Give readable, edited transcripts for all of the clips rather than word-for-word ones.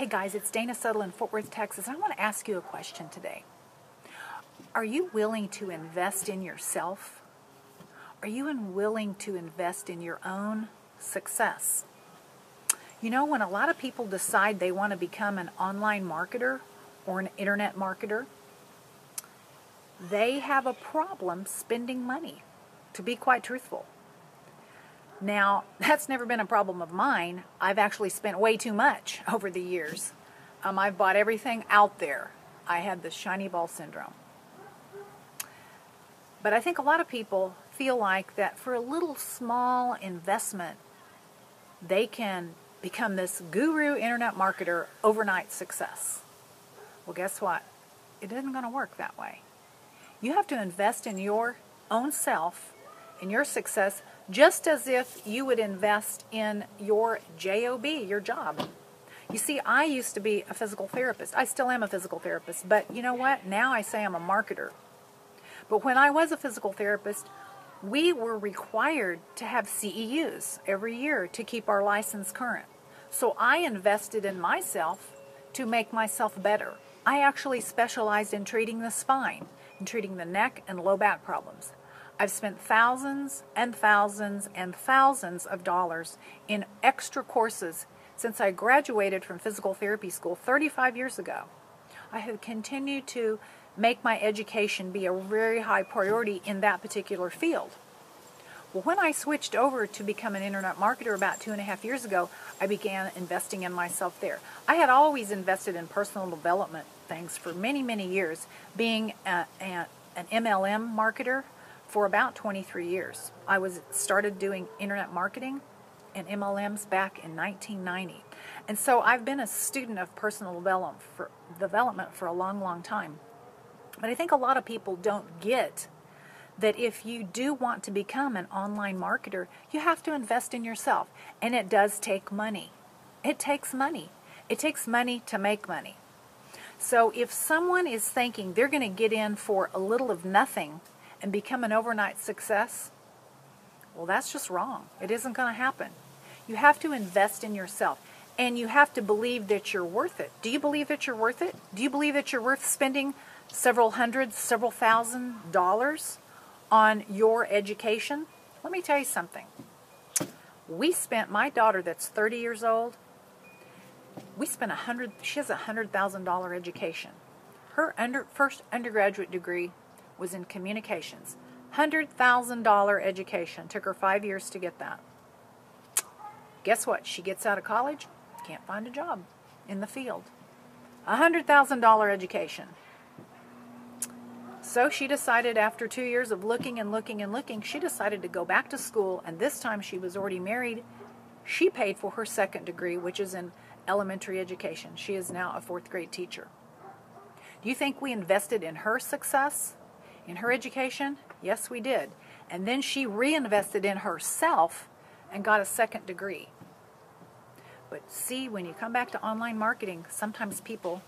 Hey guys, it's Dana Suttle in Fort Worth, Texas. I want to ask you a question today. Are you willing to invest in yourself? Are you willing to invest in your own success? You know, when a lot of people decide they want to become an online marketer or an internet marketer, they have a problem spending money, to be quite truthful. Now, that's never been a problem of mine. I've actually spent way too much over the years. I've bought everything out there. I had the shiny ball syndrome. But I think a lot of people feel like that for a little small investment, they can become this guru internet marketer overnight success. Well, guess what? It isn't going to work that way. You have to invest in your own self, in your success, just as if you would invest in your job, your job. You see, I used to be a physical therapist. I still am a physical therapist, but you know what? Now I say I'm a marketer. But when I was a physical therapist, we were required to have CEUs every year to keep our license current. So I invested in myself to make myself better. I actually specialized in treating the spine, in treating the neck and low back problems. I've spent thousands and thousands and thousands of dollars in extra courses since I graduated from physical therapy school 35 years ago. I have continued to make my education be a very high priority in that particular field. Well, when I switched over to become an internet marketer about 2.5 years ago, I began investing in myself there. I had always invested in personal development things for many, many years, being an MLM marketer for about 23 years. I started doing internet marketing and MLMs back in 1990. And so I've been a student of personal development for a long, long time. But I think a lot of people don't get that if you do want to become an online marketer, you have to invest in yourself. And it does take money. It takes money. It takes money to make money. So if someone is thinking they're going to get in for a little of nothing and become an overnight success, well, that's just wrong. It isn't going to happen. You have to invest in yourself, and you have to believe that you're worth it. Do you believe that you're worth it? Do you believe that you're worth spending several hundred, several $1,000s on your education? Let me tell you something. My daughter that's 30 years old, she has a $100,000 education. Her first undergraduate degree was in communications. $100,000 education. Took her 5 years to get that. Guess what? She gets out of college, can't find a job in the field. $100,000 education. So she decided after 2 years of looking and looking and looking, she decided to go back to school, and this time she was already married. She paid for her second degree, which is in elementary education. She is now a 4th grade teacher. Do you think we invested in her success? In her education? Yes, we did. And then she reinvested in herself and got a second degree. But see, when you come back to online marketing, sometimes people,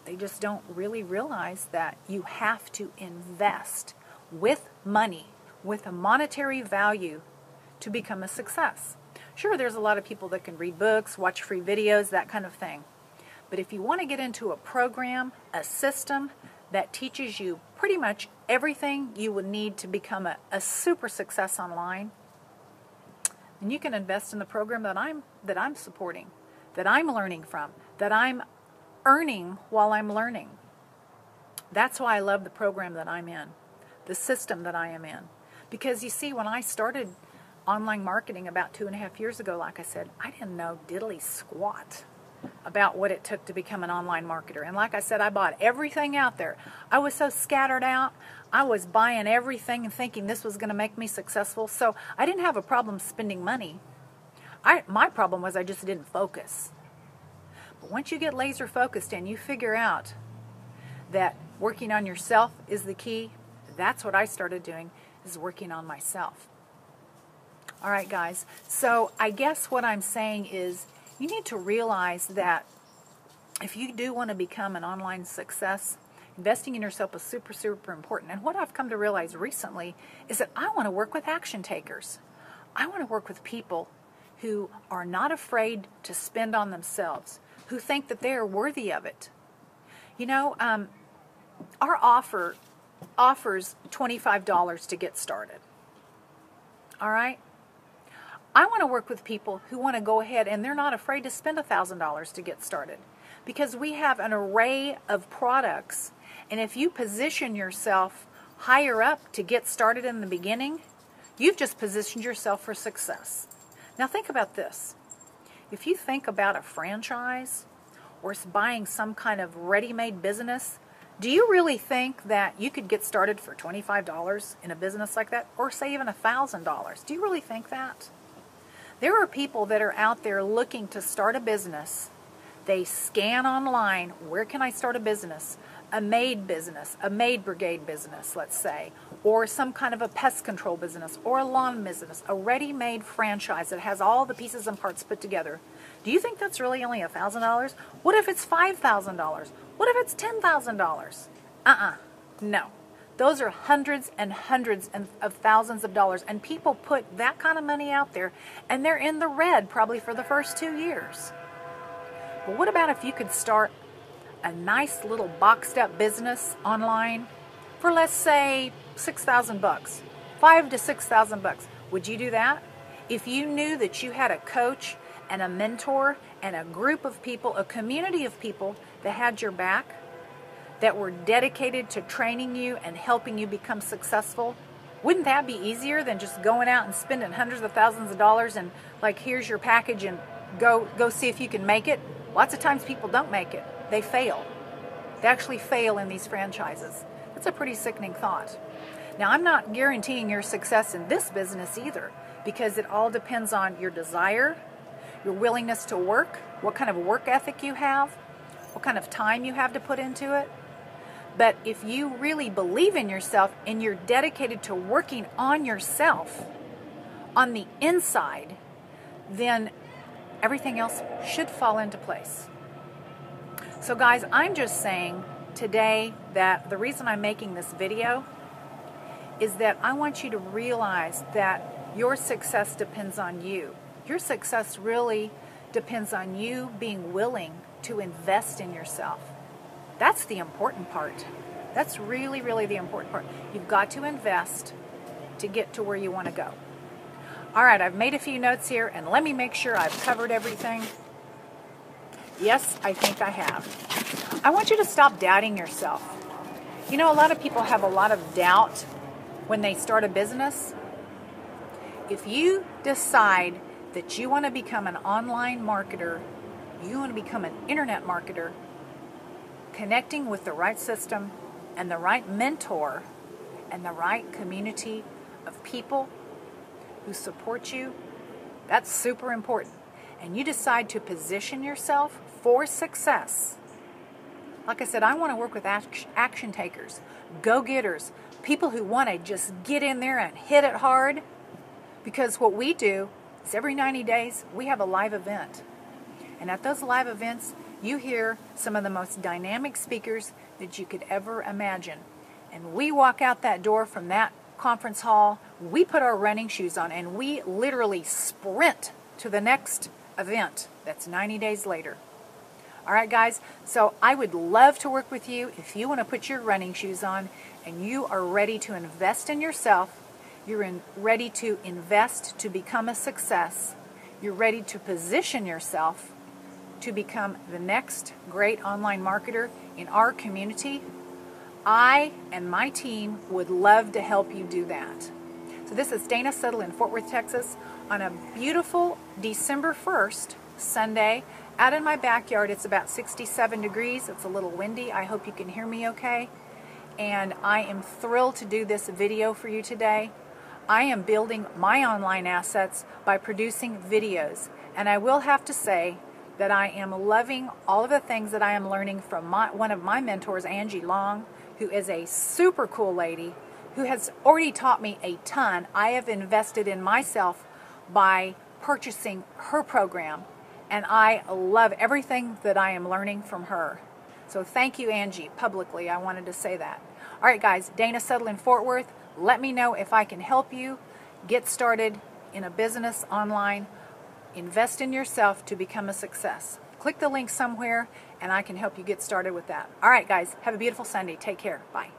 they just don't really realize that you have to invest with money, with a monetary value to become a success. Sure, there's a lot of people that can read books, watch free videos, that kind of thing. But if you want to get into a program, a system that teaches you pretty much everything you would need to become a super success online, then you can invest in the program that I'm supporting, that I'm learning from, that I'm earning while I'm learning. That's why I love the program that I'm in, the system that I am in. Because you see, when I started online marketing about 2.5 years ago, like I said, I didn't know diddly squat about what it took to become an online marketer. And like I said, I bought everything out there. I was so scattered out. I was buying everything and thinking this was going to make me successful. So I didn't have a problem spending money. My problem was I just didn't focus. But once you get laser focused and you figure out that working on yourself is the key, that's what I started doing, is working on myself. All right, guys. So I guess what I'm saying is you need to realize that if you do want to become an online success, investing in yourself is super, super important. And what I've come to realize recently is that I want to work with action takers. I want to work with people who are not afraid to spend on themselves, who think that they are worthy of it. You know, our offer offers $25 to get started. All right? I want to work with people who want to go ahead and they're not afraid to spend $1,000 to get started, because we have an array of products, and if you position yourself higher up to get started in the beginning, you've just positioned yourself for success. Now think about this. If you think about a franchise or buying some kind of ready-made business, do you really think that you could get started for $25 in a business like that, or say even $1,000? Do you really think that? There are people that are out there looking to start a business. They scan online, where can I start a business? A maid business, a maid brigade business, let's say, or some kind of a pest control business, or a lawn business, a ready-made franchise that has all the pieces and parts put together. Do you think that's really only $1,000? What if it's $5,000? What if it's $10,000? No. Those are hundreds and hundreds of thousands of dollars, and people put that kind of money out there, and they're in the red probably for the first 2 years. But what about if you could start a nice little boxed up business online for, let's say, $6,000, $5,000 to $6,000? Would you do that? If you knew that you had a coach and a mentor and a group of people, a community of people that had your back, that were dedicated to training you and helping you become successful, wouldn't that be easier than just going out and spending hundreds of thousands of dollars and like, here's your package and go see if you can make it? Lots of times people don't make it. They fail. They actually fail in these franchises. That's a pretty sickening thought. Now, I'm not guaranteeing your success in this business either, because it all depends on your desire, your willingness to work, what kind of work ethic you have, what kind of time you have to put into it. But if you really believe in yourself and you're dedicated to working on yourself on the inside, then everything else should fall into place. So guys, I'm just saying today that the reason I'm making this video is that I want you to realize that your success depends on you. Your success really depends on you being willing to invest in yourself. That's the important part. That's really, really the important part. You've got to invest to get to where you want to go. All right, I've made a few notes here, and let me make sure I've covered everything. Yes, I think I have. I want you to stop doubting yourself. You know, a lot of people have a lot of doubt when they start a business. If you decide that you want to become an online marketer, you want to become an internet marketer, connecting with the right system and the right mentor and the right community of people who support you, that's super important. And you decide to position yourself for success. Like I said, I want to work with action takers, go-getters, people who want to just get in there and hit it hard, because what we do is every 90 days we have a live event. And at those live events, you hear some of the most dynamic speakers that you could ever imagine. And we walk out that door from that conference hall, we put our running shoes on, and we literally sprint to the next event that's 90 days later. All right, guys, so I would love to work with you if you want to put your running shoes on and you are ready to invest in yourself. You're ready to invest to become a success. You're ready to position yourself to become the next great online marketer in our community. I and my team would love to help you do that. So this is Dana Settle in Fort Worth, Texas, on a beautiful December 1st, Sunday, out in my backyard. It's about 67 degrees. It's a little windy. I hope you can hear me okay. And I am thrilled to do this video for you today. I am building my online assets by producing videos. And I will have to say that I am loving all of the things that I am learning from one of my mentors, Angie Long, who is a super cool lady who has already taught me a ton. I have invested in myself by purchasing her program, and I love everything that I am learning from her. So thank you, Angie. Publicly, I wanted to say that. All right, guys, Dana Settle in Fort Worth. Let me know if I can help you get started in a business online. Invest in yourself to become a success. click the link somewhere and I can help you get started with that. All right, guys, have a beautiful Sunday. Take care. Bye.